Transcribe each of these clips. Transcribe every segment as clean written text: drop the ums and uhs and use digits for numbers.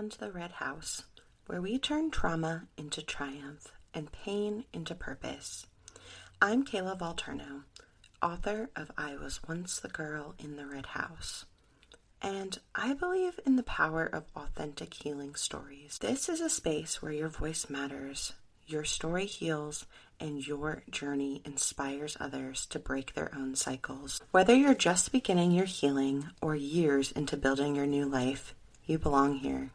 Beyond the Red House, where we turn trauma into triumph and pain into purpose. I'm Kayla Valterno, author of I Was Once the Girl in the Red House, and I believe in the power of authentic healing stories. This is a space where your voice matters, your story heals, and your journey inspires others to break their own cycles. Whether you're just beginning your healing or years into building your new life, you belong here.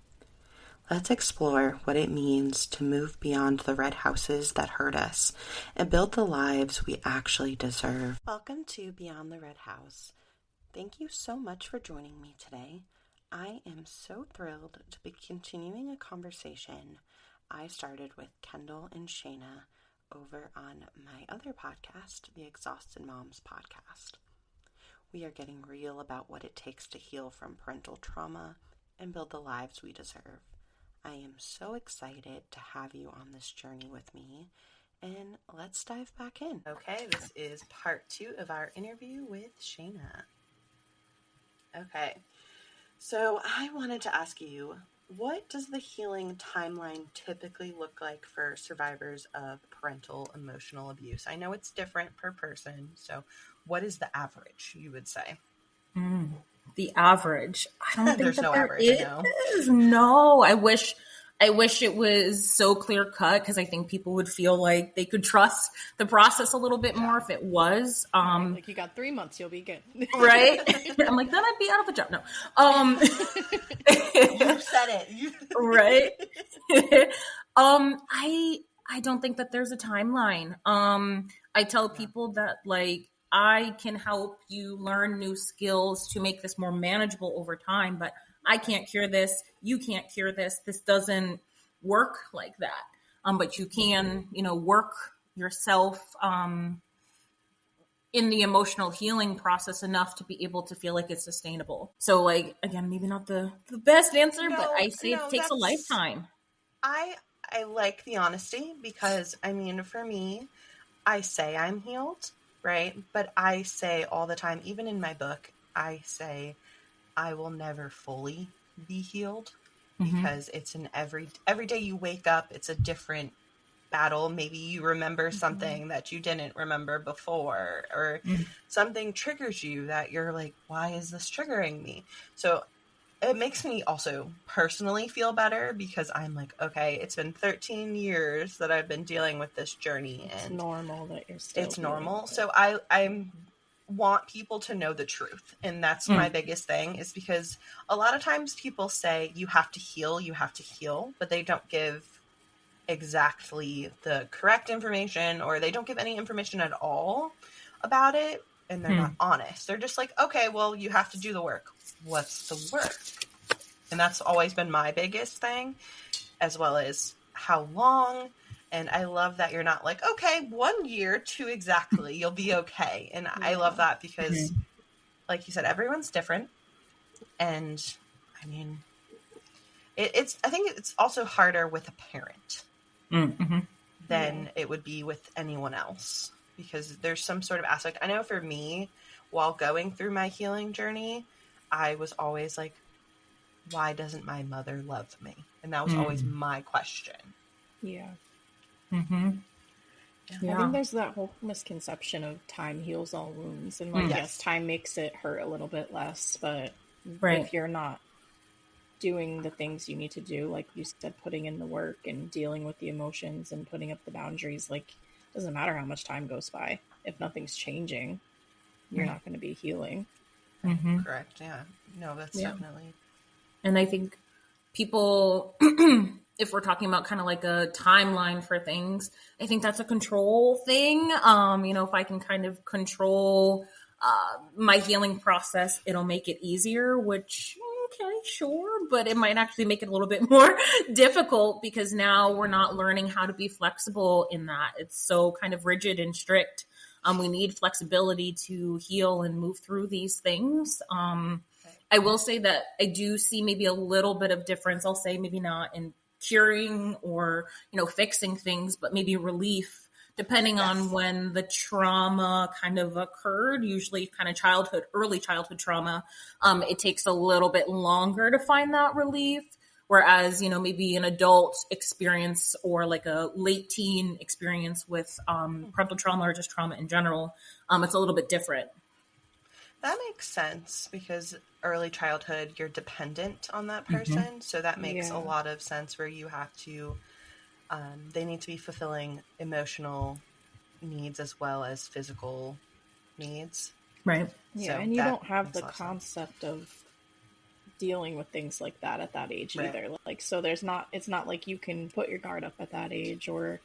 Let's explore what it means to move beyond the red houses that hurt us and build the lives we actually deserve. Welcome to Beyond the Red House. Thank you so much for joining me today. I am so thrilled to be continuing a conversation I started with Kendall and Shayna over on my other podcast, the Exhausted Moms podcast. We are getting real about what it takes to heal from parental trauma and build the lives we deserve. I am so excited to have you on this journey with me, and let's dive back in. Okay, this is part 2 of our interview with Shayna. Okay, so I wanted to ask you, what does the healing timeline typically look like for survivors of parental emotional abuse? I know it's different per person, so what is the average, you would say? The average. I don't think There's that no there average, is. No, I wish it was so clear cut, because I think people would feel like they could trust the process a little bit more if it was. Like, you got 3 months, you'll be good. Right? I'm like, then I'd be out of a job. No. You said it. Right? I don't think that there's a timeline. I tell people that, like, I can help you learn new skills to make this more manageable over time, but I can't cure this. You can't cure this. This doesn't work like that. But you can, work yourself in the emotional healing process enough to be able to feel like it's sustainable. So, like, again, maybe not the best answer, but I say it takes a lifetime. I like the honesty, because, for me, I say I'm healed, right? But I say all the time, even in my book, I say I will never fully be healed, because it's an every day you wake up, it's a different battle. Maybe you remember something that you didn't remember before, or something triggers you that you're like, why is this triggering me? So it makes me also personally feel better, because I'm like, okay, it's been 13 years that I've been dealing with this journey, and it's normal that you're still it's normal. So I want people to know the truth, and that's my biggest thing, is because a lot of times people say you have to heal, but they don't give exactly the correct information, or they don't give any information at all about it, and they're not honest. They're just like, okay, well, you have to do the work. What's the work? And that's always been my biggest thing, as well as how long. And I love that you're not like, okay, 1 year to exactly, you'll be okay. And I love that, because like you said, everyone's different. And I think it's also harder with a parent than it would be with anyone else, because there's some sort of aspect. I know for me, while going through my healing journey, I was always like, why doesn't my mother love me? And that was always my question. Yeah. Yeah. I think there's that whole misconception of time heals all wounds, and like, yes, time makes it hurt a little bit less, but if you're not doing the things you need to do, like you said, putting in the work and dealing with the emotions and putting up the boundaries, like, it doesn't matter how much time goes by. If nothing's changing, you're not going to be healing. Correct. Yeah. No, that's definitely. And I think people, if we're talking about kind of like a timeline for things, I think that's a control thing. If I can kind of control my healing process, it'll make it easier, which, okay, sure, but it might actually make it a little bit more difficult, because now we're not learning how to be flexible in that. It's so kind of rigid and strict. We need flexibility to heal and move through these things. I will say that I do see maybe a little bit of difference. I'll say maybe not in curing or, fixing things, but maybe relief, depending on when the trauma kind of occurred, usually kind of early childhood trauma. It takes a little bit longer to find that relief. Whereas, maybe an adult experience or like a late teen experience with parental trauma or just trauma in general, it's a little bit different. That makes sense because early childhood, you're dependent on that person. Mm-hmm. So that makes a lot of sense where you have to, they need to be fulfilling emotional needs as well as physical needs. Right. Yeah, so and you don't have the concept of dealing with things like that at that age either. Like, so it's not like you can put your guard up at that age or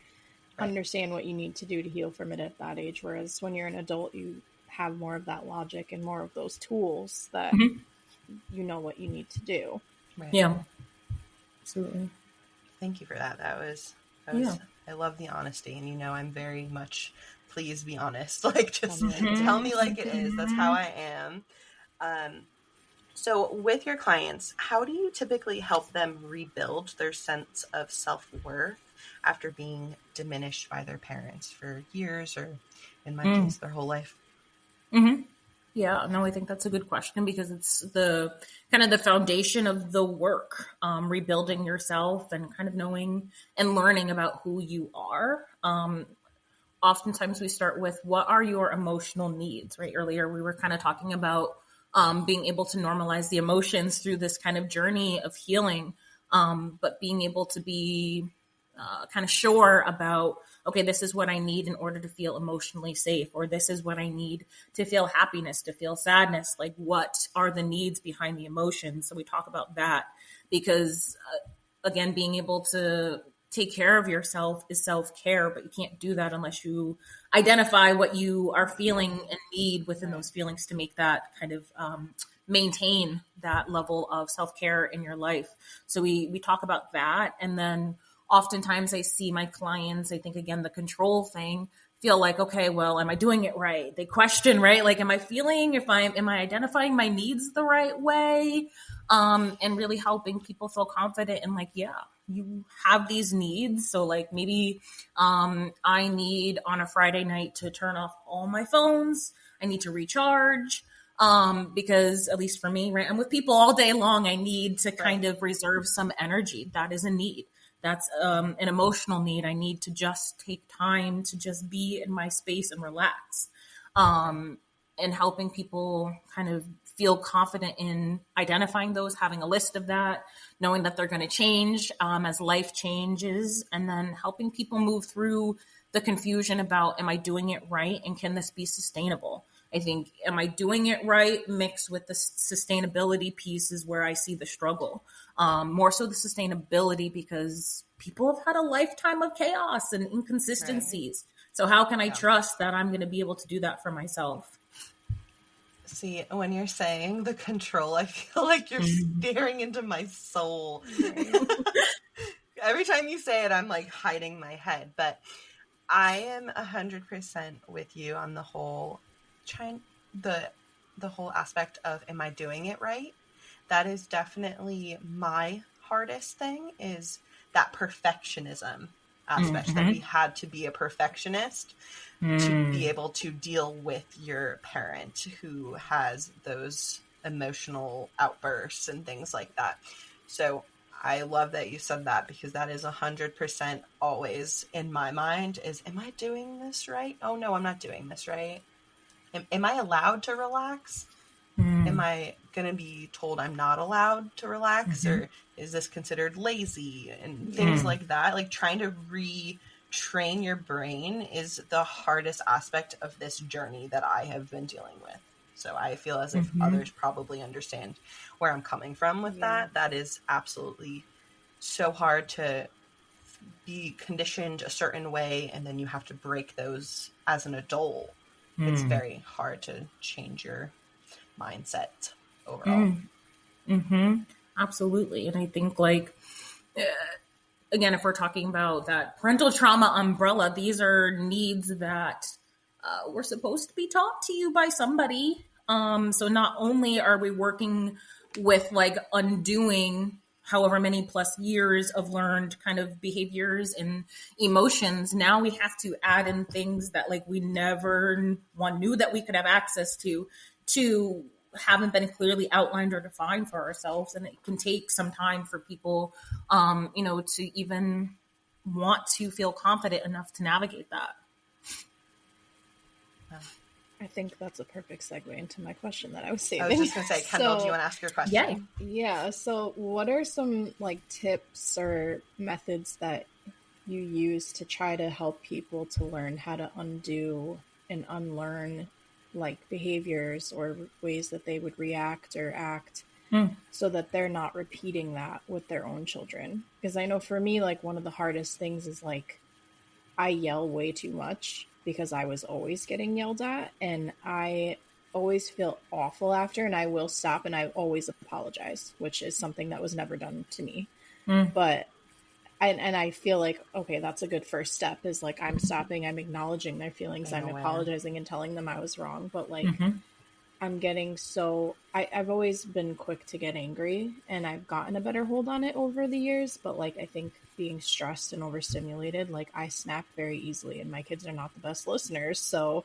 understand what you need to do to heal from it at that age. Whereas when you're an adult, you have more of that logic and more of those tools that you know what you need to do. Right. Yeah, absolutely. Thank you for that. That was I love the honesty, and I'm very much please be honest. Like, just tell me like it is. That's how I am. So with your clients, how do you typically help them rebuild their sense of self-worth after being diminished by their parents for years, or in my case, their whole life? Mm-hmm. Yeah, no, I think that's a good question because it's the kind of the foundation of the work, rebuilding yourself and kind of knowing and learning about who you are. Oftentimes we start with what are your emotional needs, right? Earlier we were kind of talking about being able to normalize the emotions through this kind of journey of healing, but being able to be kind of sure about, okay, this is what I need in order to feel emotionally safe, or this is what I need to feel happiness, to feel sadness. Like, what are the needs behind the emotions? So we talk about that because, again, being able to take care of yourself is self-care, but you can't do that unless you identify what you are feeling and need within those feelings to make that kind of maintain that level of self-care in your life. So we talk about that. And then oftentimes I see my clients, I think, again, the control thing, feel like, okay, well, am I doing it right? They question, right? Like, am I identifying my needs the right way? And really helping people feel confident and like, yeah, you have these needs. So like maybe I need on a Friday night to turn off all my phones. I need to recharge. Because at least for me, right, I'm with people all day long. I need to kind of reserve some energy. That is a need. That's an emotional need. I need to just take time to just be in my space and relax. And helping people kind of feel confident in identifying those, having a list of that, knowing that they're going to change as life changes, and then helping people move through the confusion about, am I doing it right? And can this be sustainable? I think, am I doing it right mixed with the sustainability piece is where I see the struggle. More so the sustainability because people have had a lifetime of chaos and inconsistencies. Right. So how can I trust that I'm going to be able to do that for myself? See, when you're saying the control, I feel like you're staring into my soul. Every time you say it, I'm like hiding my head. But I am 100% with you on the whole the whole aspect of, am I doing it right? That is definitely my hardest thing, is that perfectionism aspect, that we had to be a perfectionist to be able to deal with your parent who has those emotional outbursts and things like that. So I love that you said that, because that is 100% always in my mind is, am I doing this right? Oh no, I'm not doing this right. Am I allowed to relax? Am I going to be told I'm not allowed to relax? Or is this considered lazy and things like that? Like, trying to retrain your brain is the hardest aspect of this journey that I have been dealing with. So I feel as if others probably understand where I'm coming from with that. That is absolutely so hard to be conditioned a certain way, and then you have to break those as an adult. It's very hard to change your mindset overall. Absolutely. And I think, like, again, if we're talking about that parental trauma umbrella, these are needs that were supposed to be taught to you by somebody. So not only are we working with like undoing however many plus years of learned kind of behaviors and emotions, now we have to add in things that like we never one knew that we could have access to haven't been clearly outlined or defined for ourselves. And it can take some time for people, to even want to feel confident enough to navigate that. I think that's a perfect segue into my question that I was saving. I was just going to say, Kendall, do you want to ask your question? Yeah. So what are some tips or methods that you use to try to help people to learn how to undo and unlearn behaviors or ways that they would react or act so that they're not repeating that with their own children? Because I know for me, one of the hardest things is I yell way too much because I was always getting yelled at, and I always feel awful after, and I will stop and I always apologize, which is something that was never done to me. But I feel okay, that's a good first step is I'm stopping, I'm acknowledging their feelings, I'm apologizing and telling them I was wrong. But I'm getting I've always been quick to get angry, and I've gotten a better hold on it over the years. But I think being stressed and overstimulated, I snap very easily, and my kids are not the best listeners. So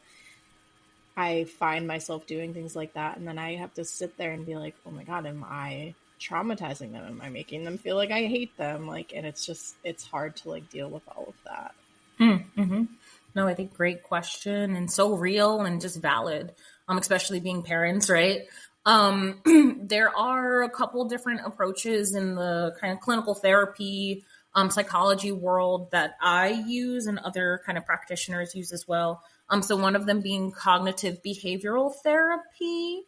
I find myself doing things like that. And then I have to sit there and be oh my God, am I traumatizing them? Am I making them feel like I hate them? And it's hard to deal with all of that. Mm-hmm. No, I think great question, and so real and just valid, especially being parents, right? There are a couple different approaches in the kind of clinical therapy, psychology world that I use and other kind of practitioners use as well. So one of them being cognitive behavioral therapy.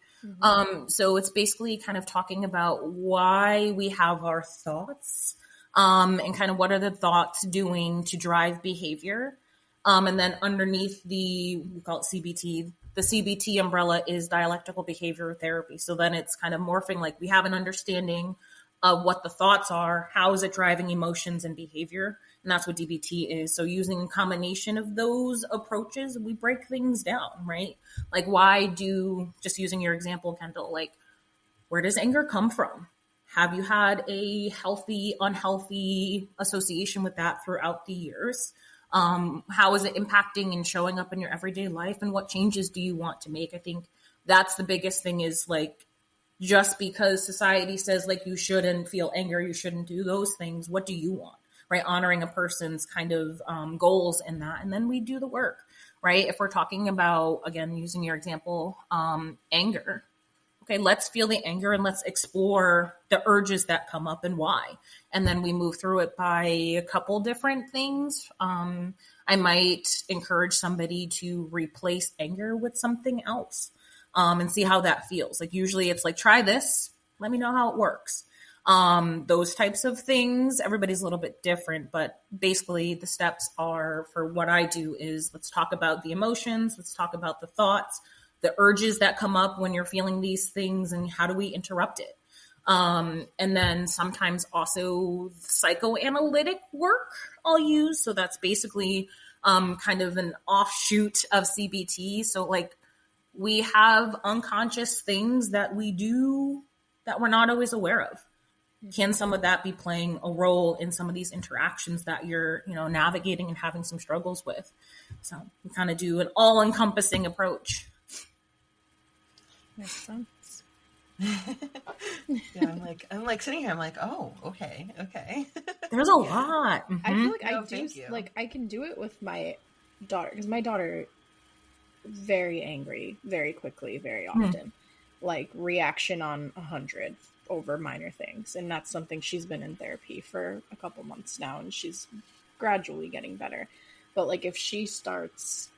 So it's basically kind of talking about why we have our thoughts, and kind of what are the thoughts doing to drive behavior. And then underneath we call it CBT, the CBT umbrella is dialectical behavior therapy. So then it's kind of morphing, we have an understanding of what the thoughts are, how is it driving emotions and behavior, and that's what DBT is. So using a combination of those approaches, we break things down, right? Just using your example, Kendall, where does anger come from? Have you had a healthy, unhealthy association with that throughout the years? How is it impacting and showing up in your everyday life? And what changes do you want to make? I think that's the biggest thing is just because society says you shouldn't feel anger, you shouldn't do those things. What do you want? Right? Honoring a person's kind of goals in that. And then we do the work, right? If we're talking about, again, using your example, anger. Okay, let's feel the anger and let's explore the urges that come up and why. And then we move through it by a couple different things. I might encourage somebody to replace anger with something else, and see how that feels. Usually it's try this, let me know how it works. Those types of things, everybody's a little bit different, but basically the steps are for what I do is let's talk about the emotions, let's talk about the thoughts, the urges that come up when you're feeling these things, and how do we interrupt it? And then sometimes also psychoanalytic work I'll use. So that's basically kind of an offshoot of CBT. So we have unconscious things that we do that we're not always aware of. Can some of that be playing a role in some of these interactions that you're, navigating and having some struggles with? So we kind of do an all-encompassing approach. Makes sense. Yeah, I'm sitting here. I'm oh, okay. There's a lot. Mm-hmm. I feel like I can do it with my daughter, because my daughter very angry, very quickly, very often, reaction on 100 over minor things, and that's something she's been in therapy for a couple months now, and she's gradually getting better. But if she starts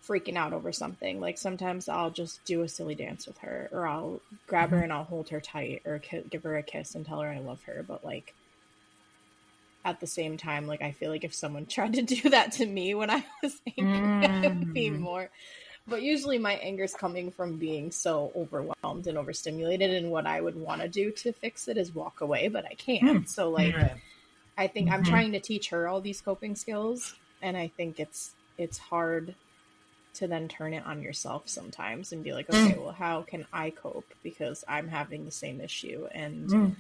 freaking out over something, sometimes I'll just do a silly dance with her, or I'll grab her and I'll hold her tight, or give her a kiss and tell her I love her. But at the same time, I feel if someone tried to do that to me when I was angry, I would be more. But usually my anger's coming from being so overwhelmed and overstimulated, and what I would want to do to fix it is walk away, but I can't. So I think I'm trying to teach her all these coping skills, and I think it's hard to then turn it on yourself sometimes and be okay, well, how can I cope? Because I'm having the same issue, and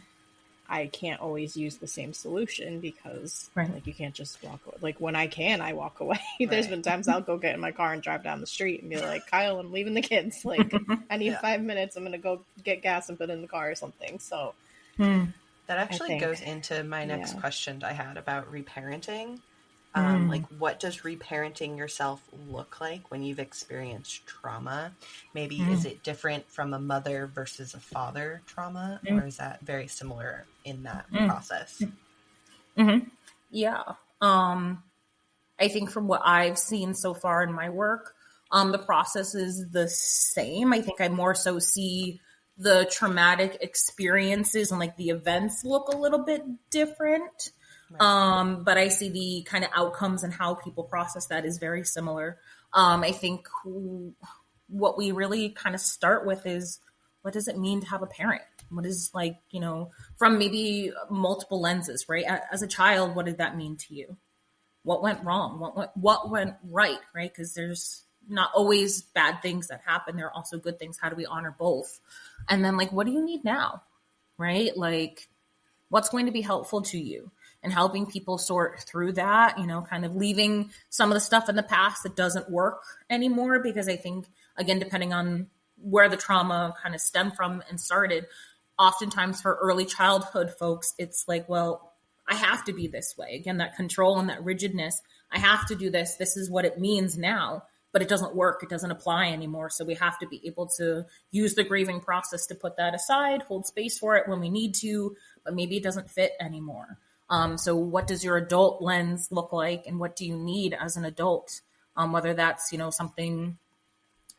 I can't always use the same solution because like you can't just walk away. Like when I walk away. There's been times I'll go get in my car and drive down the street and be like, Kyle, I'm leaving the kids. Like I need 5 minutes. I'm going to go get gas and put it in the car or something. So that actually goes into my next question I had about reparenting. Like, what does reparenting yourself look like when you've experienced trauma? Maybe is it different from a mother versus a father trauma, or is that very similar in that process? Yeah. I think from what I've seen so far in my work, the process is the same. I think I more so see the traumatic experiences and like the events look a little bit different. But I see the kind of outcomes and how people process that is very similar. I think what we really kind of start with is, what does it mean to have a parent? What is like, you know, from maybe multiple lenses, right? As a child, what did that mean to you? What went wrong? What went right? Right? Because there's not always bad things that happen. There are also good things. How do we honor both? And then like, what do you need now? Right? Like, what's going to be helpful to you? And helping people sort through that, you know, kind of leaving some of the stuff in the past that doesn't work anymore. Because I think, again, depending on where the trauma kind of stemmed from and started, oftentimes for early childhood folks, it's like, well, I have to be this way. Again, that control and that rigidness. I have to do this. This is what it means now, but it doesn't work. It doesn't apply anymore. So we have to be able to use the grieving process to put that aside, hold space for it when we need to, but maybe it doesn't fit anymore. So what does your adult lens look like, and what do you need as an adult? Whether that's, you know, something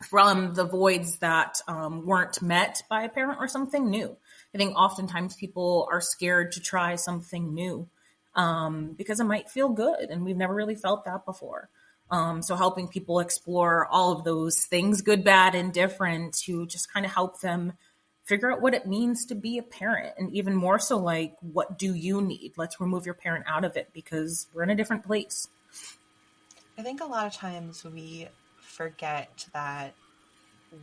from the voids that weren't met by a parent or something new. I think oftentimes people are scared to try something new because it might feel good, and we've never really felt that before. So helping people explore all of those things, good, bad, and different, to just kind of help them figure out what it means to be a parent, and even more so, like, what do you need? Let's remove your parent out of it because we're in a different place. I think a lot of times we forget that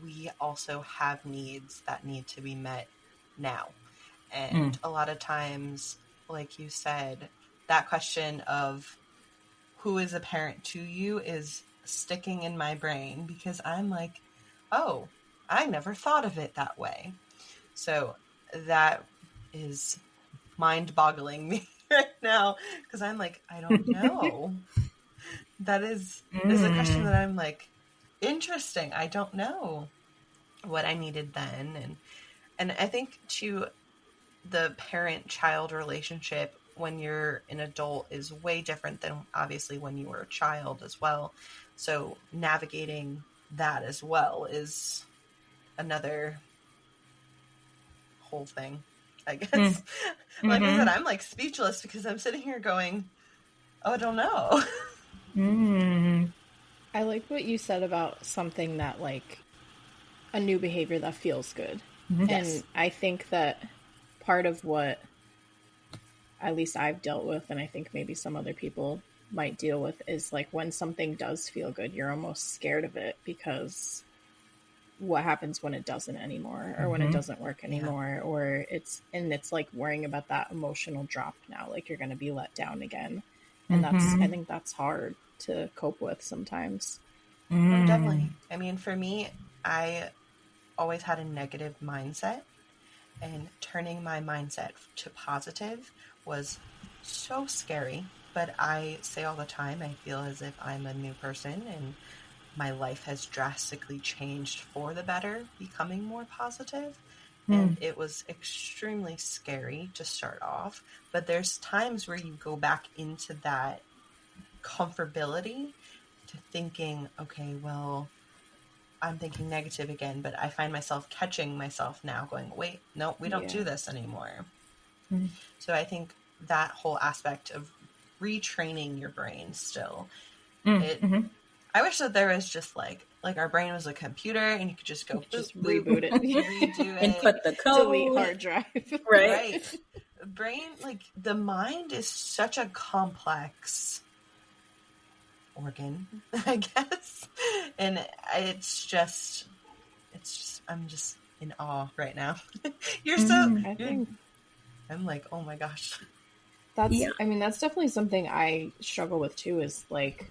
we also have needs that need to be met now. And a lot of times, like you said, that question of who is a parent to you is sticking in my brain because I'm like, oh, I never thought of it that way. So that is mind-boggling me right now because I'm like, I don't know. That is a question that I'm like, interesting. I don't know what I needed then. And I think too, the parent-child relationship when you're an adult is way different than obviously when you were a child as well. So navigating that as well is another whole thing, I guess. Like I said, I'm like speechless because I'm sitting here going, oh, I don't know. I like what you said about something that, like, a new behavior that feels good. Yes. And I think that part of what at least I've dealt with, and I think maybe some other people might deal with, is like when something does feel good, you're almost scared of it because what happens when it doesn't anymore, or when it doesn't work anymore, or it's like worrying about that emotional drop now, like you're going to be let down again. And I think that's hard to cope with sometimes. Oh, definitely. I mean, for me, I always had a negative mindset, and turning my mindset to positive was so scary. But I say all the time, I feel as if I'm a new person and my life has drastically changed for the better, becoming more positive. And it was extremely scary to start off. But there's times where you go back into that comfortability to thinking, okay, well, I'm thinking negative again, but I find myself catching myself now going, wait, no, we don't do this anymore. So I think that whole aspect of retraining your brain still, I wish that there was just like our brain was a computer and you could just go just reboot it, redo it, and put the code, delete hard drive. Right. Brain, like the mind is such a complex organ, I guess. And it's just I'm just in awe right now. I'm like, oh my gosh. That's definitely something I struggle with too, is like,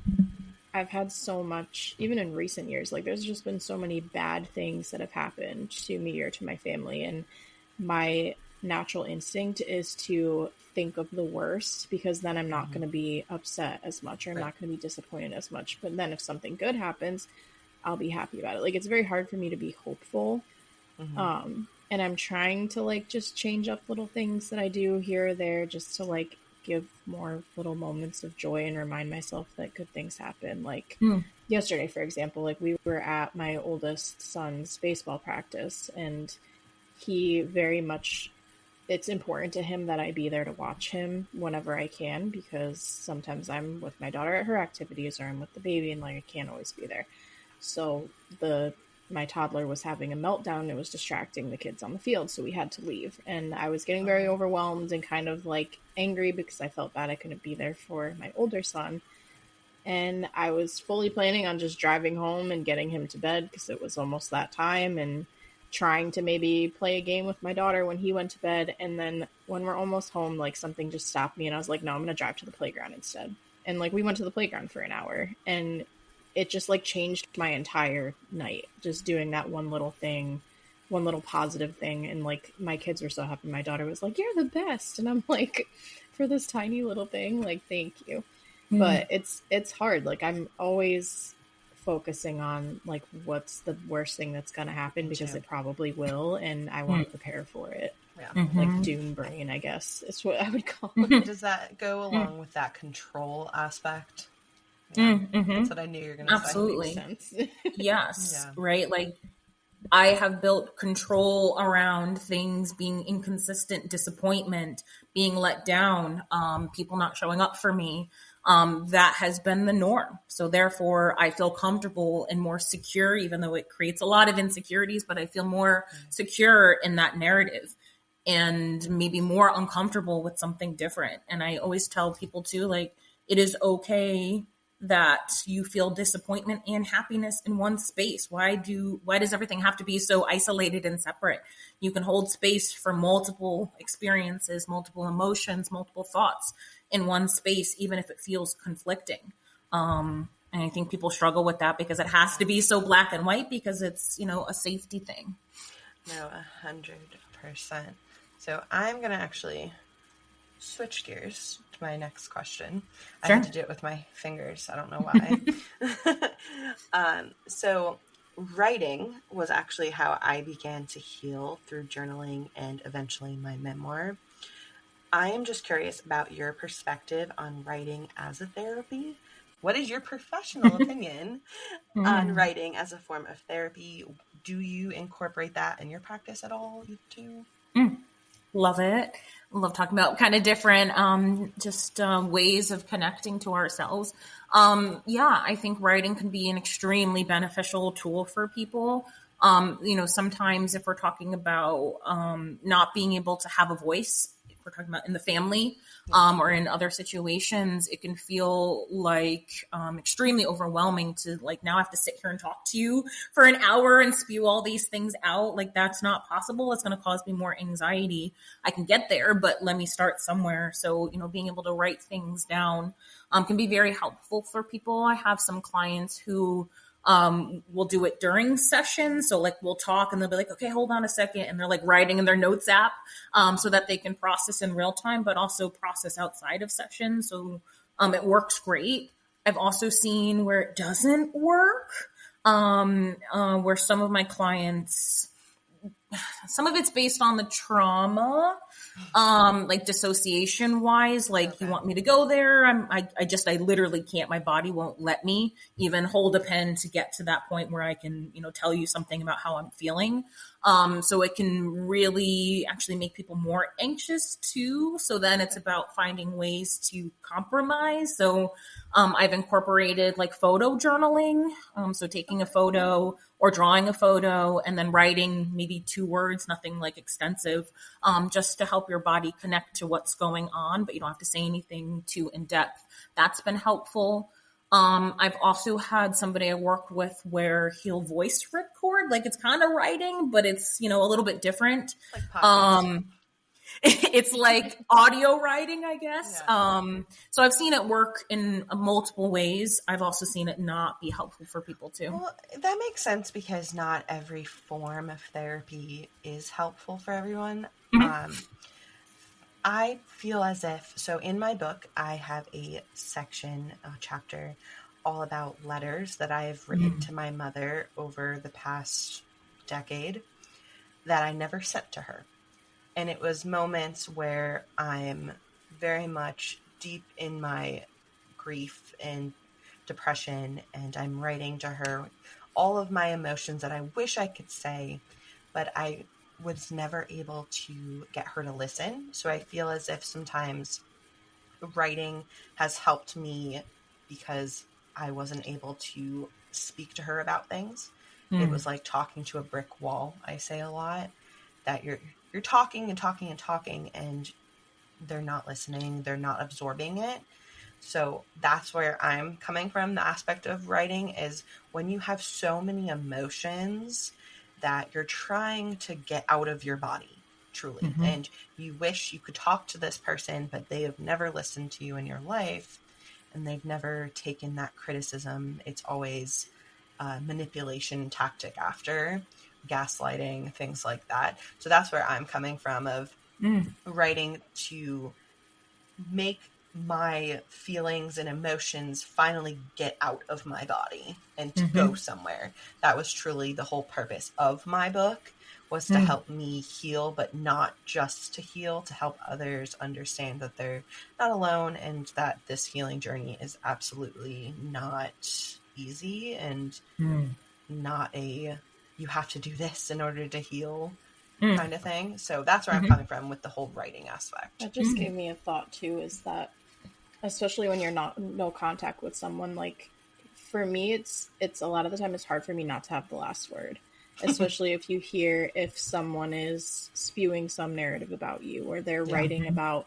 I've had so much, even in recent years, like there's just been so many bad things that have happened to me or to my family. And my natural instinct is to think of the worst, because then I'm not going to be upset as much, or I'm not going to be disappointed as much. But then if something good happens, I'll be happy about it. Like, it's very hard for me to be hopeful. And I'm trying to like just change up little things that I do here or there, just to like give more little moments of joy and remind myself that good things happen. Like yesterday, for example, like we were at my oldest son's baseball practice, and he very much, it's important to him that I be there to watch him whenever I can, because sometimes I'm with my daughter at her activities, or I'm with the baby, and like I can't always be there. So my toddler was having a meltdown. It was distracting the kids on the field, so we had to leave. And I was getting very overwhelmed and kind of like angry, because I felt bad I couldn't be there for my older son. And I was fully planning on just driving home and getting him to bed, because it was almost that time, and trying to maybe play a game with my daughter when he went to bed. And then when we're almost home, like something just stopped me, and I was like, no, I'm going to drive to the playground instead. And like we went to the playground for an hour, and it just like changed my entire night, just doing that one little thing, one little positive thing. And like my kids were so happy. My daughter was like, you're the best. And I'm like, for this tiny little thing, like, thank you. But it's hard. Like, I'm always focusing on like, what's the worst thing that's going to happen, because it probably will. And I want to prepare for it. Yeah. Like doom brain, I guess is what I would call it. Does that go along with that control aspect? Yeah, that's what I knew you were going to say. Absolutely. Makes sense. Yes. Right. Like, I have built control around things being inconsistent, disappointment, being let down, people not showing up for me. That has been the norm. So therefore I feel comfortable and more secure, even though it creates a lot of insecurities, but I feel more secure in that narrative, and maybe more uncomfortable with something different. And I always tell people too, like, it is okay that you feel disappointment and happiness in one space. Why does everything have to be so isolated and separate? You can hold space for multiple experiences, multiple emotions, multiple thoughts in one space, even if it feels conflicting. And I think people struggle with that, because it has to be so black and white, because it's, a safety thing. No, 100%. So I'm going to actually switch gears to my next question. Sure. I had to do it with my fingers. I don't know why. So writing was actually how I began to heal, through journaling and eventually my memoir. I am just curious about your perspective on writing as a therapy. What is your professional opinion on writing as a form of therapy? Do you incorporate that in your practice at all, you two? Love it. Love talking about kind of different ways of connecting to ourselves. I think writing can be an extremely beneficial tool for people. Sometimes if we're talking about not being able to have a voice, if we're talking about in the family or in other situations, it can feel like extremely overwhelming to like, now I have to sit here and talk to you for an hour and spew all these things out. Like, that's not possible. It's going to cause me more anxiety. I can get there, but let me start somewhere. So, being able to write things down can be very helpful for people. I have some clients who we'll do it during sessions. So like, we'll talk and they'll be like, okay, hold on a second. And they're like writing in their notes app, so that they can process in real time, but also process outside of sessions. So, it works great. I've also seen where it doesn't work, where some of my clients, some of it's based on the trauma, like dissociation wise, like, okay, you want me to go there. I literally can't, my body won't let me even hold a pen to get to that point where I can, tell you something about how I'm feeling. So it can really actually make people more anxious too. So then it's about finding ways to compromise. So, I've incorporated like photo journaling. So taking a photo or drawing a photo and then writing maybe 2 words, nothing like extensive, just to help your body connect to what's going on, but you don't have to say anything too in depth. That's been helpful. I've also had somebody I worked with where he'll voice record, like it's kind of writing, but it's, a little bit different. Like it's like audio writing, I guess. Yeah. So I've seen it work in multiple ways. I've also seen it not be helpful for people too. Well, that makes sense because not every form of therapy is helpful for everyone. Mm-hmm. I feel as if, so in my book, I have a chapter all about letters that I've written to my mother over the past decade that I never sent to her. And it was moments where I'm very much deep in my grief and depression, and I'm writing to her all of my emotions that I wish I could say, but I was never able to get her to listen. So I feel as if sometimes writing has helped me because I wasn't able to speak to her about things. It was like talking to a brick wall. I say a lot that you're talking and talking and talking, and they're not listening. They're not absorbing it. So that's where I'm coming from. The aspect of writing is when you have so many emotions that you're trying to get out of your body, truly. Mm-hmm. And you wish you could talk to this person, but they have never listened to you in your life, and they've never taken that criticism. It's always a manipulation tactic after, gaslighting, things like that. So that's where I'm coming from, of writing to make my feelings and emotions finally get out of my body and to go somewhere. That was truly the whole purpose of my book, was to help me heal, but not just to heal, to help others understand that they're not alone and that this healing journey is absolutely not easy and not a, you have to do this in order to heal kind of thing. So that's where I'm coming from with the whole writing aspect. That just gave me a thought too, is that especially when you're no contact with someone, like for me, it's a lot of the time it's hard for me not to have the last word, especially if someone is spewing some narrative about you, or they're writing about,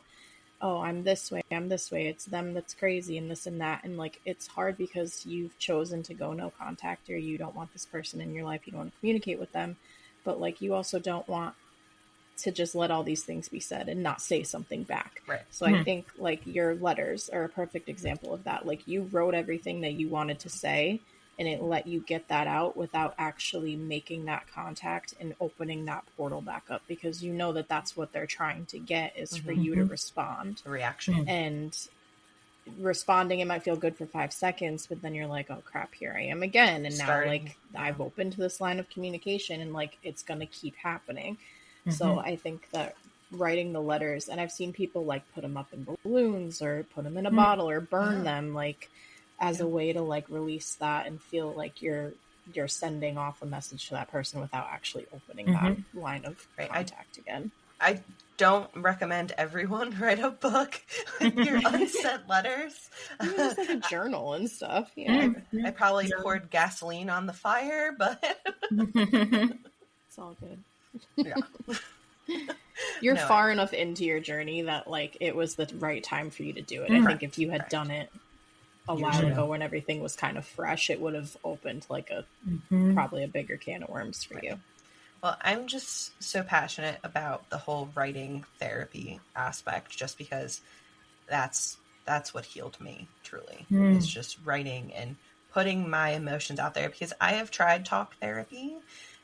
oh, I'm this way, it's them that's crazy and this and that. And like, it's hard because you've chosen to go no contact, or you don't want this person in your life. You don't want to communicate with them, but like, you also don't want to just let all these things be said and not say something back. Right. So I think like your letters are a perfect example of that. Like, you wrote everything that you wanted to say, and it let you get that out without actually making that contact and opening that portal back up, because you know that that's what they're trying to get, is for you to respond. The reaction. And responding, it might feel good for 5 seconds, but then you're like, oh crap, here I am again. And now like I've opened this line of communication, and like it's going to keep happening. So I think that writing the letters, and I've seen people like put them up in balloons or put them in a bottle or burn them, like as a way to like release that and feel like you're sending off a message to that person without actually opening that line of contact again. I don't recommend everyone write a book with your unsent letters. Just like a journal and stuff. I probably poured gasoline on the fire, but it's all good. You're far enough into your journey that like it was the right time for you to do it. I think if you had done it a while ago when everything was kind of fresh, it would have opened like a probably a bigger can of worms for you. Well, I'm just so passionate about the whole writing therapy aspect, just because that's what healed me, truly. It's just writing and putting my emotions out there, because I have tried talk therapy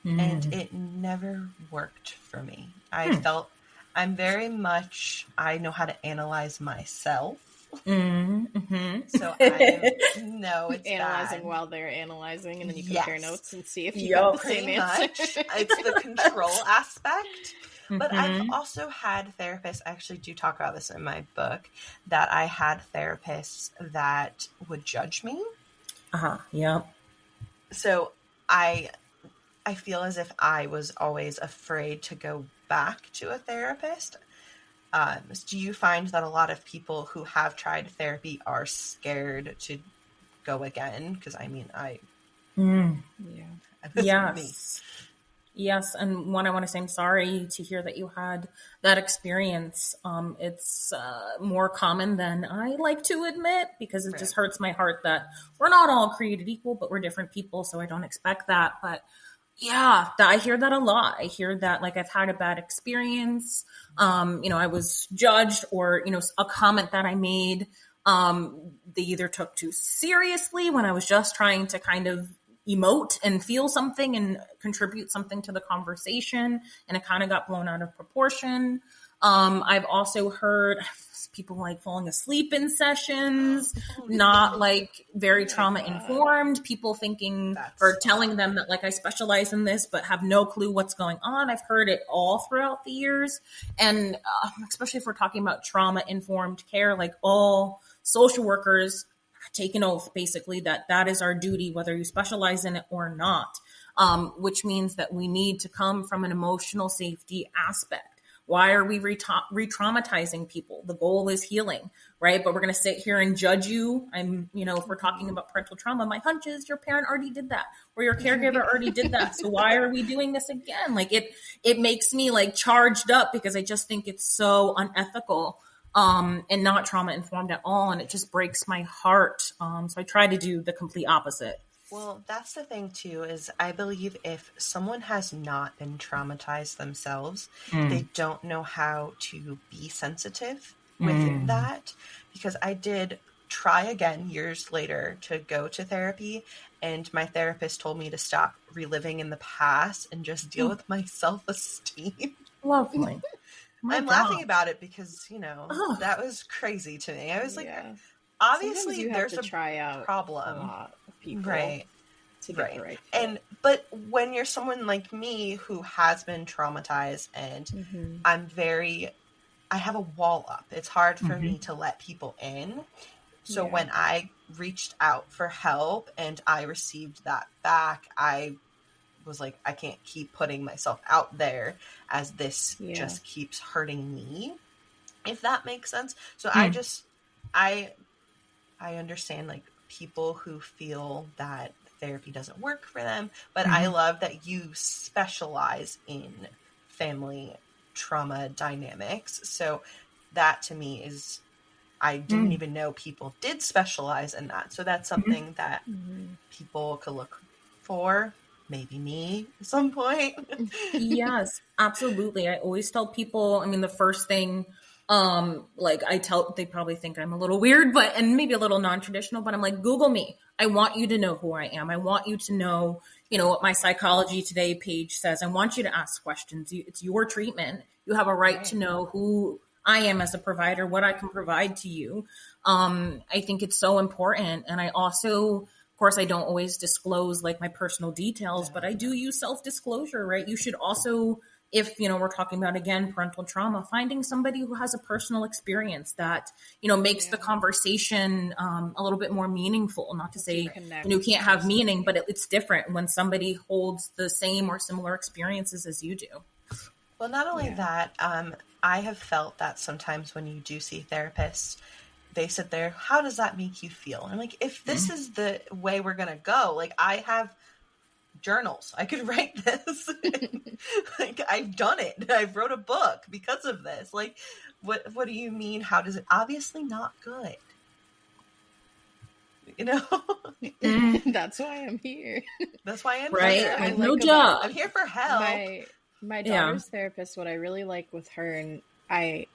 and it never worked for me. I felt I know how to analyze myself. So I know it's analyzing bad. While they're analyzing, and then you compare notes and see if you got the same answer. It's the control aspect. But I've also had therapists, I actually do talk about this in my book, that I had therapists that would judge me. So I feel as if I was always afraid to go back to a therapist. Do you find that a lot of people who have tried therapy are scared to go again? Because I mean, Yes. And one, I want to say I'm sorry to hear that you had that experience. It's more common than I like to admit, because it just hurts my heart that we're not all created equal, but we're different people. So I don't expect that. But Yeah, I hear that a lot. I hear that, like, I've had a bad experience. I was judged, or, a comment that I made, they either took too seriously when I was just trying to kind of emote and feel something and contribute something to the conversation, and it kind of got blown out of proportion. I've also heard people like falling asleep in sessions, not like very trauma informed, people thinking or telling them that, like, I specialize in this, but have no clue what's going on. I've heard it all throughout the years. And especially if we're talking about trauma informed care, like, all social workers take an oath basically that is our duty, whether you specialize in it or not, which means that we need to come from an emotional safety aspect. Why are we re-traumatizing people? The goal is healing, right? But we're going to sit here and judge you. If we're talking about parental trauma, my hunch is your parent already did that, or your caregiver already did that. So why are we doing this again? Like, it makes me like charged up, because I just think it's so unethical, and not trauma informed at all. And it just breaks my heart. So I try to do the complete opposite. Well, that's the thing too, is I believe if someone has not been traumatized themselves, they don't know how to be sensitive with that. Because I did try again years later to go to therapy, and my therapist told me to stop reliving in the past and just deal with my self-esteem. Lovely. I'm laughing about it because, that was crazy to me. I was like, obviously you there's have to try out problem. A lot of people, right? To get the right fit. But when you're someone like me who has been traumatized, and I have a wall up. It's hard for me to let people in. So when I reached out for help and I received that back, I was like, I can't keep putting myself out there as this just keeps hurting me, if that makes sense. So I understand, like, people who feel that therapy doesn't work for them, but I love that you specialize in family trauma dynamics. So that to me is, I didn't even know people did specialize in that. So that's something that people could look for, maybe me at some point. Yes, absolutely. I always tell people, the first thing, they probably think I'm a little weird, and maybe a little non-traditional, but I'm like, Google me. I want you to know who I am. I want you to know, what my Psychology Today page says. I want you to ask questions. It's your treatment. You have a right to know who I am as a provider, what I can provide to you. I think it's so important. And I also, of course, I don't always disclose like my personal details, but I do use self-disclosure, right? You should also, if, we're talking about, again, parental trauma, finding somebody who has a personal experience that, makes the conversation a little bit more meaningful. Not to say, you can't have meaning, but it's different when somebody holds the same or similar experiences as you do. Well, not only that, I have felt that sometimes when you do see therapists, they sit there, how does that make you feel? I'm like, if this is the way we're going to go, like, I have journals. I could write this. Like, I've done it. I wrote a book because of this. Like, what do you mean? How does it? Obviously not good. That's why I'm here. That's why I'm right? here. I no job. I'm here for help. My daughter's therapist, what I really like with her, and I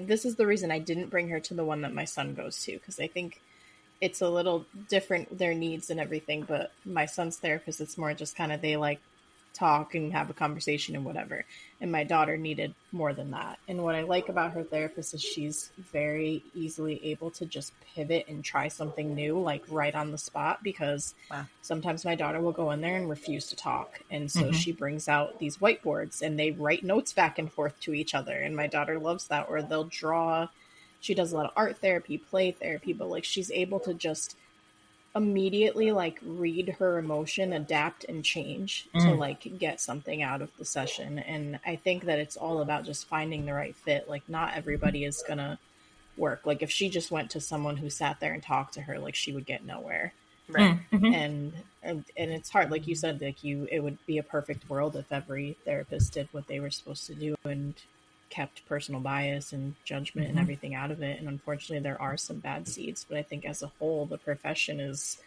this is the reason I didn't bring her to the one that my son goes to, because I think it's a little different, their needs and everything. But my son's therapist, it's more just kind of, they like talk and have a conversation and whatever. And my daughter needed more than that. And what I like about her therapist is she's very easily able to just pivot and try something new, like right on the spot, because sometimes my daughter will go in there and refuse to talk. And so she brings out these whiteboards and they write notes back and forth to each other. And my daughter loves that, or they'll draw. She does a lot of art therapy, play therapy, but like she's able to just immediately like read her emotion, adapt and change to like get something out of the session. And I think that it's all about just finding the right fit. Like, not everybody is gonna work. Like, if she just went to someone who sat there and talked to her, like, she would get nowhere. Right. And it's hard, like you said, like, it would be a perfect world if every therapist did what they were supposed to do and kept personal bias and judgment and everything out of it. And unfortunately there are some bad seeds, but I think as a whole the profession is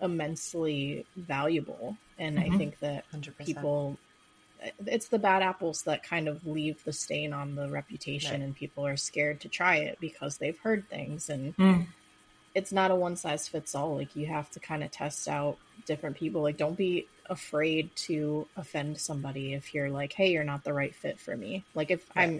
immensely valuable. And I think that 100%. people, it's the bad apples that kind of leave the stain on the reputation, and people are scared to try it because they've heard things. And it's not a one size fits all. Like, you have to kind of test out different people. Like, don't be afraid to offend somebody if you're like, hey, you're not the right fit for me. Like, if I'm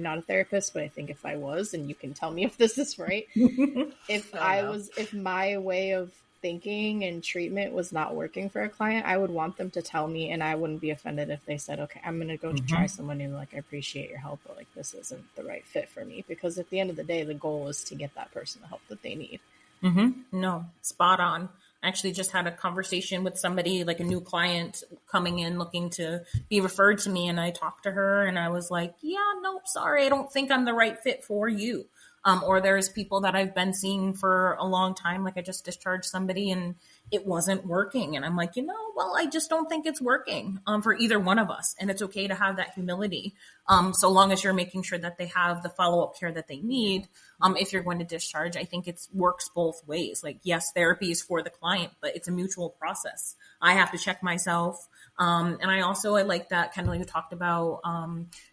not a therapist, but I think if I was, and you can tell me if this is right, if my way of thinking and treatment was not working for a client, I would want them to tell me, and I wouldn't be offended if they said, okay, I'm going to go try someone new. Like, I appreciate your help, but like, this isn't the right fit for me. Because at the end of the day, the goal is to get that person the help that they need. No, spot on. I actually just had a conversation with somebody, like a new client coming in looking to be referred to me. And I talked to her and I was like, yeah, nope, sorry, I don't think I'm the right fit for you. Or there's people that I've been seeing for a long time. Like, I just discharged somebody and it wasn't working. And I'm like, well, I just don't think it's working for either one of us. And it's okay to have that humility. So long as you're making sure that they have the follow-up care that they need. If you're going to discharge, I think it works both ways. Like, yes, therapy is for the client, but it's a mutual process. I have to check myself. And I like that, Kendall, you talked about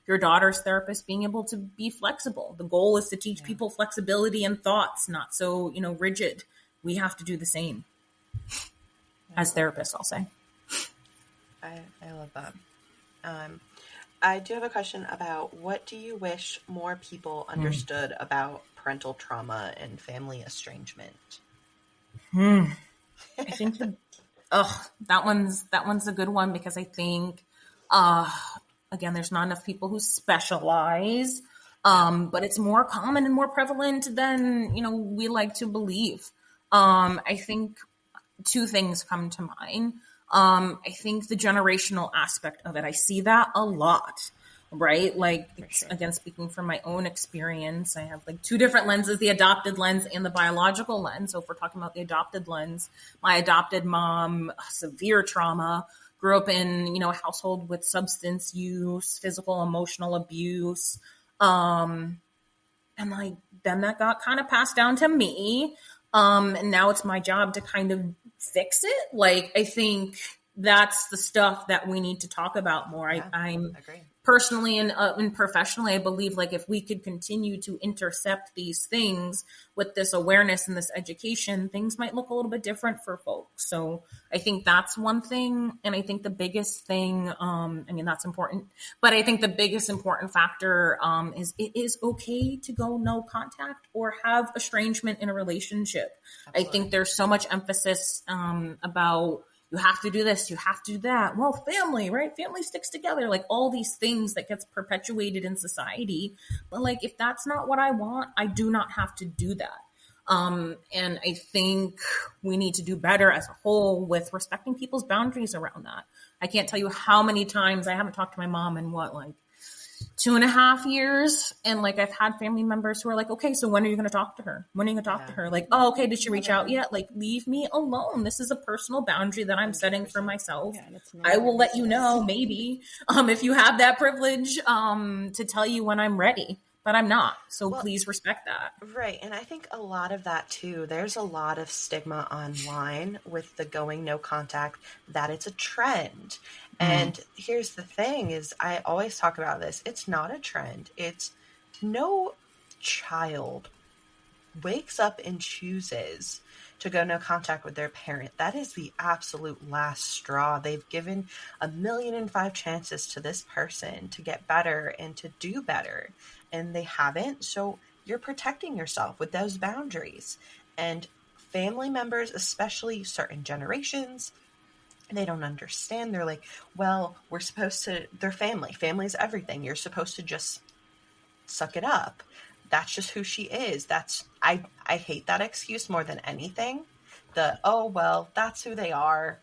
your daughter's therapist being able to be flexible. The goal is to teach people flexibility and thoughts, not so, rigid. We have to do the same as therapists, I'll say. I love that. I do have a question about, what do you wish more people understood about parental trauma and family estrangement? I think that one's a good one, because I think, again, there's not enough people who specialize, but it's more common and more prevalent than, we like to believe. I think two things come to mind. I think the generational aspect of it, I see that a lot, right? Like, again, speaking from my own experience, I have like two different lenses, the adopted lens and the biological lens. So if we're talking about the adopted lens, my adopted mom, severe trauma, grew up in, a household with substance use, physical, emotional abuse. And like, then that got kind of passed down to me. And now it's my job to kind of fix it. Like, I think that's the stuff that we need to talk about more. Yeah, I'm agree. Personally and professionally, I believe, like, if we could continue to intercept these things with this awareness and this education, things might look a little bit different for folks. So I think that's one thing. And I think the biggest thing, that's important, but I think the biggest important factor is it is okay to go no contact or have estrangement in a relationship. Absolutely. I think there's so much emphasis about, you have to do this, you have to do that. Well, family, right? Family sticks together, like all these things that gets perpetuated in society. But like, if that's not what I want, I do not have to do that. And I think we need to do better as a whole with respecting people's boundaries around that. I can't tell you how many times I haven't talked to my mom in 2.5 years. And like, I've had family members who are like, okay, so when are you going to talk to her? When are you going to talk to her? Like, oh, okay. Did she reach out yet? Like, leave me alone. This is a personal boundary that I'm setting for myself. Yeah, I will let you know, maybe, if you have that privilege, to tell you when I'm ready, but I'm not. So please respect that. Right. And I think a lot of that too, there's a lot of stigma online with the going no contact, that it's a trend. And here's the thing is, I always talk about this. It's not a trend. It's no child wakes up and chooses to go no contact with their parent. That is the absolute last straw. They've given 1,000,005 chances to this person to get better and to do better, and they haven't. So you're protecting yourself with those boundaries. And family members, especially certain generations, they don't understand. They're like, well, we're supposed to, they're family. Family's everything. You're supposed to just suck it up. That's just who she is. I hate that excuse more than anything. Oh, well, that's who they are.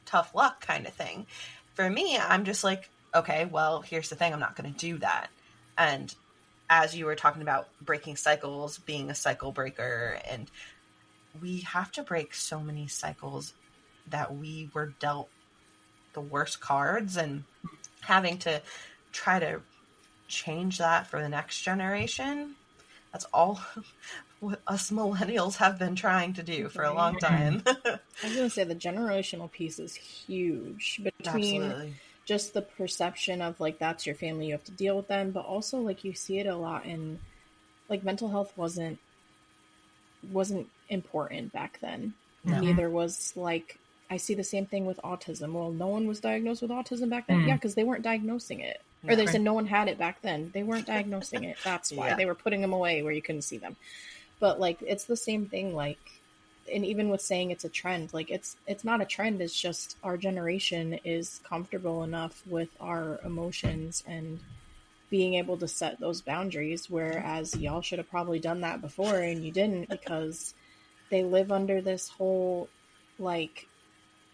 Tough luck kind of thing. For me, I'm just like, okay, well, here's the thing. I'm not going to do that. And as you were talking about breaking cycles, being a cycle breaker, and we have to break so many cycles that we were dealt the worst cards, and having to try to change that for the next generation. That's all what us millennials have been trying to do for a long time. I was going to say the generational piece is huge between Absolutely. Just the perception of like, that's your family, you have to deal with them. But also like you see it a lot in like mental health wasn't important back then. No. Neither was like, I see the same thing with autism. Well, no one was diagnosed with autism back then. Yeah, because they weren't diagnosing it. Or they said no one had it back then. They weren't diagnosing it. That's why they were putting them away where you couldn't see them. But like, it's the same thing. Like, and even with saying it's a trend, like it's not a trend. It's just our generation is comfortable enough with our emotions and being able to set those boundaries. Whereas y'all should have probably done that before and you didn't, because they live under this whole like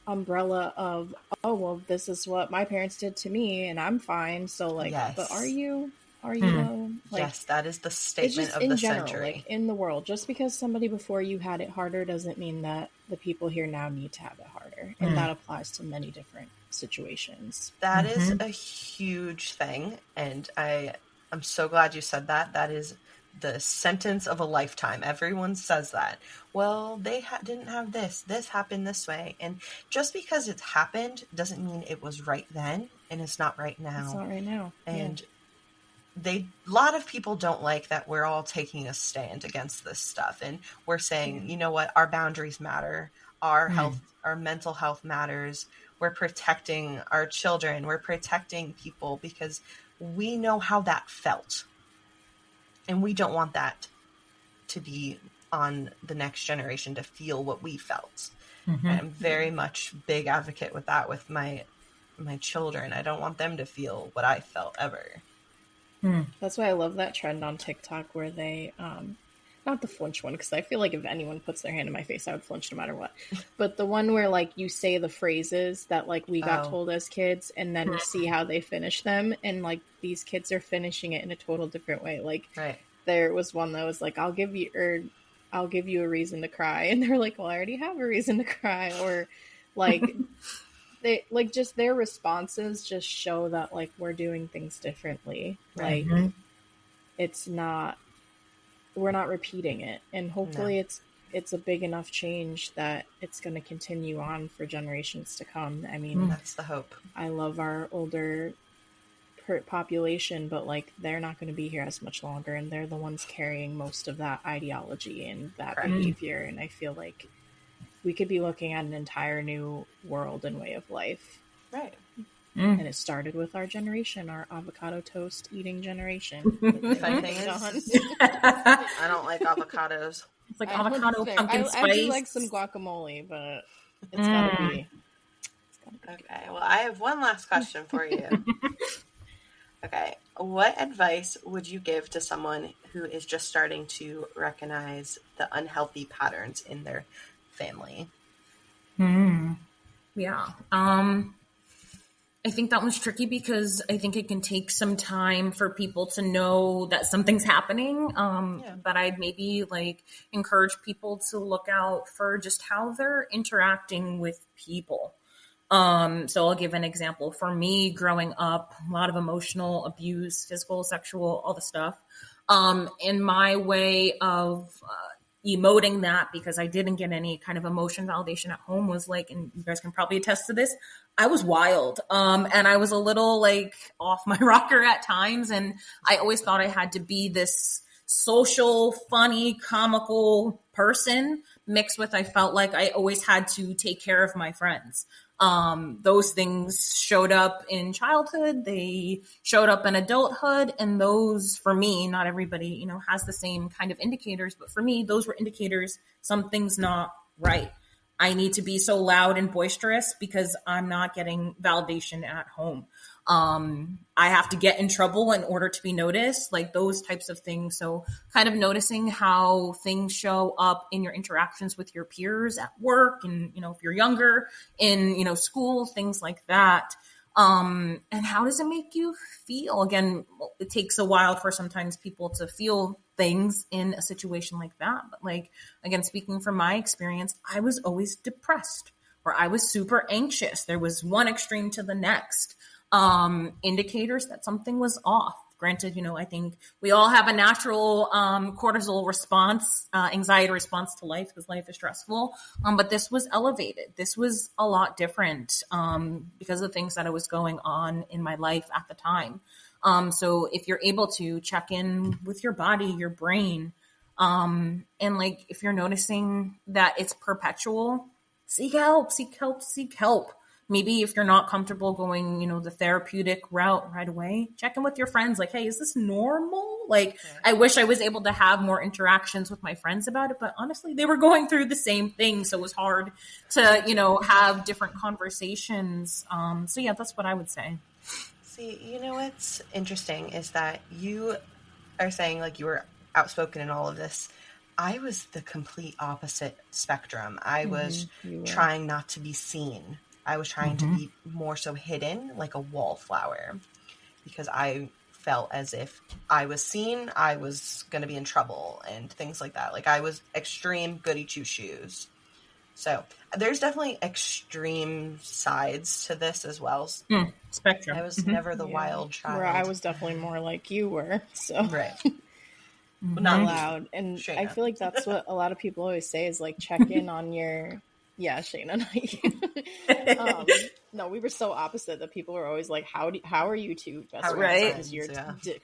umbrella of, oh, well, this is what my parents did to me and I'm fine. So like, but are you though? Like, yes, that is the statement of the century. Like in the world, just because somebody before you had it harder doesn't mean that the people here now need to have it harder. And that applies to many different situations. That is a huge thing. And I'm so glad you said that. That is the sentence of a lifetime. Everyone says that. Well, they didn't have this. This happened this way. And just because it's happened doesn't mean it was right then, and it's not right now. It's not right now. And a lot of people don't like that we're all taking a stand against this stuff. And we're saying, you know what, our boundaries matter. Our health, our mental health matters. We're protecting our children. We're protecting people because we know how that felt. And we don't want that to be on the next generation to feel what we felt. I'm very much big advocate with that with my children. I don't want them to feel what I felt ever. That's why I love that trend on TikTok where they, not the flinch one, because I feel like if anyone puts their hand in my face, I would flinch no matter what. But the one where like you say the phrases that like we got told as kids and then you see how they finish them. And like these kids are finishing it in a total different way. Like there was one that was like, I'll give you a reason to cry. And they're like, well, I already have a reason to cry. Or like, they like just their responses just show that like we're doing things differently. Like we're not repeating it, and hopefully it's a big enough change that it's going to continue on for generations to come. I mean, that's the hope. I love our older population, but like they're not going to be here as much longer, and they're the ones carrying most of that ideology and that behavior. And I feel like we could be looking at an entire new world and way of life. Right. And it started with our generation, our avocado toast eating generation. Funny thing is, I don't like avocados. It's like avocado pumpkin spice. I do like some guacamole, but it's gotta be. Okay, well, I have one last question for you. Okay, what advice would you give to someone who is just starting to recognize the unhealthy patterns in their family? Yeah. I think that one's tricky because I think it can take some time for people to know that something's happening. But I'd maybe like encourage people to look out for just how they're interacting with people. So I'll give an example. For me, growing up, a lot of emotional abuse, physical, sexual, all the stuff. In my way of emoting that, because I didn't get any kind of emotion validation at home, was like, and you guys can probably attest to this, I was wild. And I was a little like off my rocker at times. And I always thought I had to be this social, funny, comical person mixed with, I felt like I always had to take care of my friends. Those things showed up in childhood, they showed up in adulthood, and those, for me, not everybody, has the same kind of indicators, but for me, those were indicators something's not right. I need to be so loud and boisterous because I'm not getting validation at home. I have to get in trouble in order to be noticed, like those types of things. So kind of noticing how things show up in your interactions with your peers at work and, if you're younger in, school, things like that. And how does it make you feel? Again, it takes a while for sometimes people to feel things in a situation like that. But like, again, speaking from my experience, I was always depressed or I was super anxious. There was one extreme to the next. Indicators that something was off. Granted, I think we all have a natural cortisol response, anxiety response to life because life is stressful. But this was elevated. This was a lot different because of things that was going on in my life at the time. So if you're able to check in with your body, your brain, and like if you're noticing that it's perpetual, seek help. Maybe if you're not comfortable going, the therapeutic route right away, check in with your friends. Like, hey, is this normal? Like, I wish I was able to have more interactions with my friends about it, but honestly, they were going through the same thing. So it was hard to, have different conversations. So yeah, that's what I would say. See, what's interesting is that you are saying like you were outspoken in all of this. I was the complete opposite spectrum. I was trying not to be seen. I was trying to be more so hidden, like a wallflower, because I felt as if I was seen, I was going to be in trouble and things like that. Like I was extreme goody two shoes. So there's definitely extreme sides to this as well. Spectrum. I was never the wild child. Where I was definitely more like you were. So right. Not loud. And Shayna. I feel like that's what a lot of people always say is like check in on your Shayna. No, we were so opposite that people were always like, how are you two best friends? Right. Because you're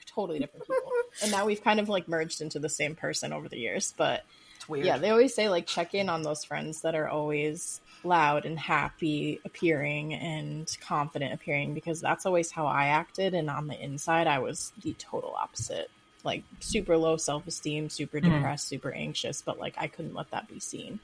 totally different people. And now we've kind of like merged into the same person over the years. But it's weird. Yeah, they always say like check in on those friends that are always loud and happy appearing and confident appearing, because that's always how I acted. And on the inside, I was the total opposite. Like super low self-esteem, super depressed, super anxious, but like I couldn't let that be seen.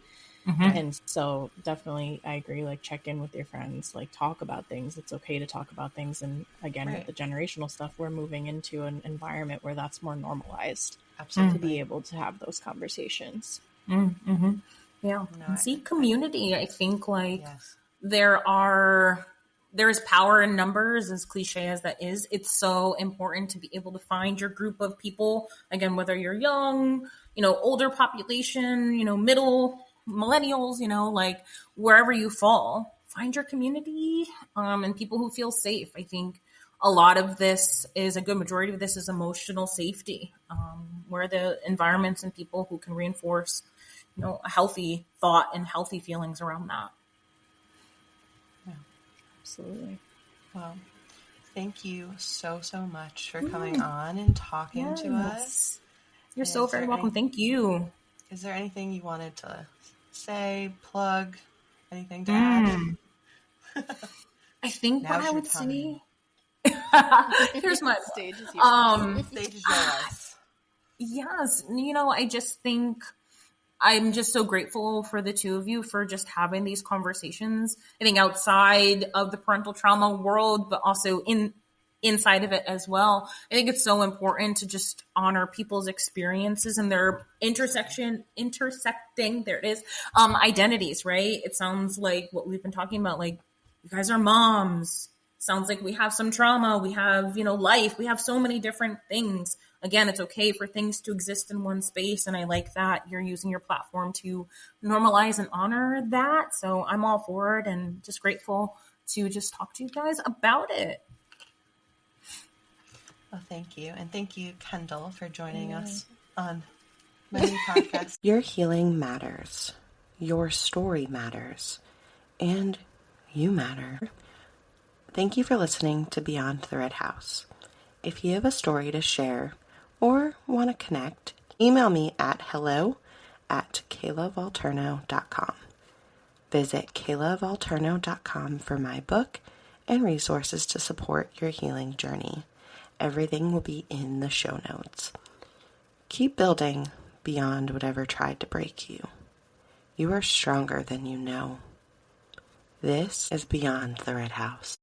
And so definitely I agree, like check in with your friends, like talk about things. It's okay to talk about things. And again, with the generational stuff, we're moving into an environment where that's more normalized. Absolutely. To be able to have those conversations. Yeah. No, and see, community, I think like there is power in numbers, as cliche as that is. It's so important to be able to find your group of people, again, whether you're young, older population, middle, millennials, like wherever you fall, find your community and people who feel safe. I think a lot of this is a good majority of this is emotional safety, where the environments and people who can reinforce, a healthy thought and healthy feelings around that. Yeah, absolutely. Well, thank you so much for coming on and talking to us. You're so very welcome. Thank you. Is there anything you wanted to say, plug, anything to add? I think what I would say. Here's my stage is stage is yours. Yes, I just think I'm just so grateful for the two of you for just having these conversations. I think outside of the parental trauma world, but also inside of it as well. I think it's so important to just honor people's experiences and their intersecting, there it is, identities, right? It sounds like what we've been talking about, like you guys are moms. Sounds like we have some trauma. We have, life. We have so many different things. Again, it's okay for things to exist in one space. And I like that you're using your platform to normalize and honor that. So I'm all for it and just grateful to just talk to you guys about it. Well, thank you. And thank you, Kendall, for joining us on many podcasts. Your healing matters. Your story matters. And you matter. Thank you for listening to Beyond the Red House. If you have a story to share or want to connect, email me at hello@kaylavalterno.com. Visit kaylavalterno.com for my book and resources to support your healing journey. Everything will be in the show notes. Keep building beyond whatever tried to break you. You are stronger than you know. This is Beyond the Red House.